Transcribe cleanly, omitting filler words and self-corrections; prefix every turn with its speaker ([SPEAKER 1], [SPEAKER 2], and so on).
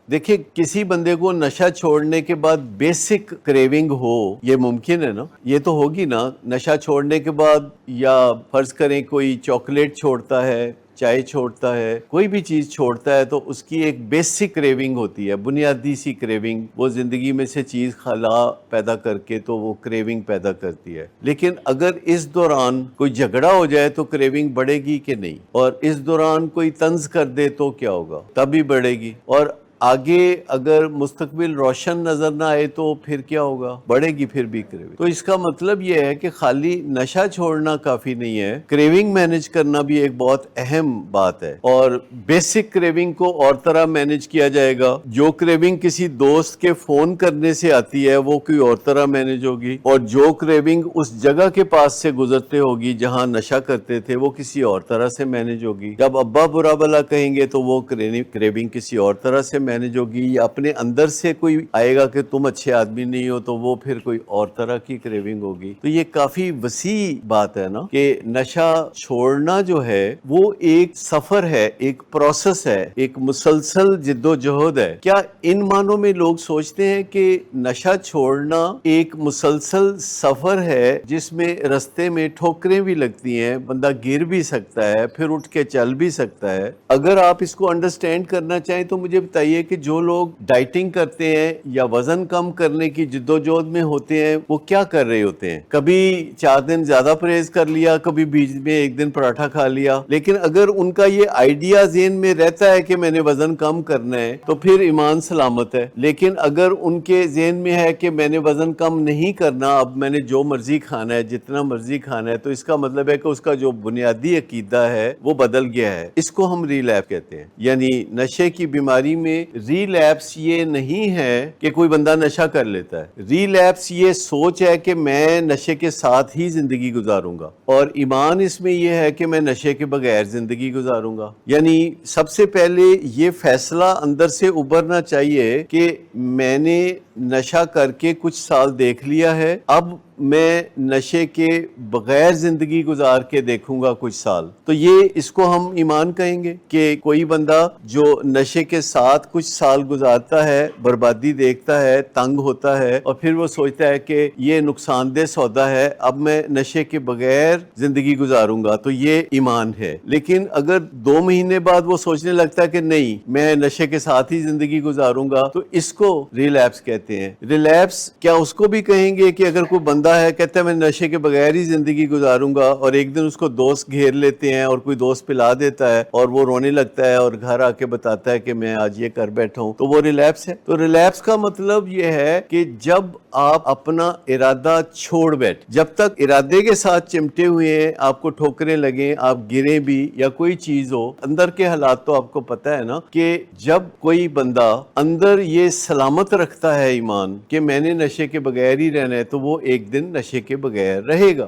[SPEAKER 1] देखिए, किसी बंदे को नशा छोड़ने के बाद बेसिक क्रेविंग हो, ये मुमकिन है ना? ये तो होगी ना। नशा छोड़ने के बाद, या फर्ज करें कोई चॉकलेट छोड़ता है, चाय छोड़ता है, कोई भी चीज छोड़ता है, तो उसकी एक बेसिक क्रेविंग होती है, बुनियादी सी क्रेविंग। वो जिंदगी में से चीज खला पैदा करके तो वो क्रेविंग पैदा करती है। लेकिन अगर इस दौरान कोई झगड़ा हो जाए तो क्रेविंग बढ़ेगी कि नहीं? और इस दौरान कोई तंज कर दे तो क्या होगा? तभी बढ़ेगी। और आगे अगर मुस्तकबिल रोशन नजर ना आए तो फिर क्या होगा? बढ़ेगी फिर भी क्रेविंग। तो इसका मतलब यह है कि खाली नशा छोड़ना काफी नहीं है, क्रेविंग मैनेज करना भी एक बहुत अहम बात है। और बेसिक क्रेविंग को और तरह मैनेज किया जाएगा। जो क्रेविंग किसी दोस्त के फोन करने से आती है वो कोई और तरह मैनेज होगी, और जो क्रेविंग उस जगह के पास से गुजरते होगी जहां नशा करते थे वो किसी और तरह से मैनेज होगी। जब अब्बा बुरा भला कहेंगे तो वो क्रेविंग किसी और तरह से मैनेज होगी, या अपने अंदर से कोई आएगा कि तुम अच्छे आदमी नहीं हो तो वो फिर कोई और तरह की क्रेविंग होगी। तो ये काफी वसी बात है ना, कि नशा छोड़ना जो है वो एक सफर है, एक प्रोसेस है, एक मुसलसल जिद्दोजहद है। क्या इन मानों में लोग सोचते हैं कि नशा छोड़ना एक मुसलसल सफर है जिसमें रास्ते में ठोकरें भी लगती हैं, बंदा गिर भी सकता है, फिर उठ के चल भी सकता है? अगर आप इसको अंडरस्टैंड करना चाहें तो मुझे बताइए कि जो लोग डाइटिंग करते हैं या वजन कम करने की जिद्दोजहद में होते हैं वो क्या कर रहे होते हैं? कभी 4 दिन ज्यादा परहेज कर लिया, कभी बीच में एक दिन पराठा खा लिया। लेकिन अगर उनका ये आइडिया ज़हन में रहता है कि मैंने वजन कम करना है तो फिर ईमान सलामत है। लेकिन अगर उनके ज़हन में है कि मैंने वजन कम नहीं करना, अब मैंने जो मर्जी खाना है, जितना मर्जी खाना है, तो इसका मतलब है कि उसका जो बुनियादी अकीदा है वो बदल गया है। इसको हम रिलैप्स कहते हैं। यानी नशे की बीमारी में रिलैप्स ये नहीं है कि कोई बंदा नशा कर लेता है। रिलैप्स ये सोच है कि मैं नशे के साथ ही जिंदगी गुजारूंगा, और ईमान इसमें यह है कि मैं नशे के बगैर जिंदगी गुजारूंगा। यानी सबसे पहले ये फैसला अंदर से उभरना चाहिए कि मैंने नशा करके कुछ साल देख लिया है, अब मैं नशे के बगैर जिंदगी गुजार के देखूंगा कुछ साल। तो ये इसको हम ईमान कहेंगे कि कोई बंदा जो नशे के साथ कुछ साल गुजारता है, बर्बादी देखता है, तंग होता है, और फिर वो सोचता है कि ये नुकसानदेह सौदा है, अब मैं नशे के बगैर जिंदगी गुजारूंगा, तो ये ईमान है। लेकिन अगर 2 महीने बाद वो सोचने लगता है कि नहीं, मैं नशे के साथ ही जिंदगी गुजारूंगा, तो इसको रिलैप्स कहते हैं। रिलैप्स क्या उसको भी कहेंगे कि अगर कोई बंदा है, कहता है मैं नशे के बगैर ही जिंदगी गुजारूंगा, और एक दिन उसको दोस्त घेर लेते हैं और कोई दोस्त पिला देता है और वो रोने लगता है और घर आके बताता है कि मैं आज ये कर बैठा हूं, तो वो रिलैप्स है। तो रिलैप्स का मतलब ये है कि जब आप अपना इरादा छोड़ बैठ, जब तक इरादे के साथ चिमटे हुए हैं, आपको ठोकरें लगे, आप गिरे भी या कोई चीज हो, अंदर के हालात तो आपको पता है ना, कि जब कोई बंदा अंदर ये सलामत रखता है ईमान कि मैंने नशे के बगैर ही रहना है, तो वो एक दिन नशे के बगैर रहेगा।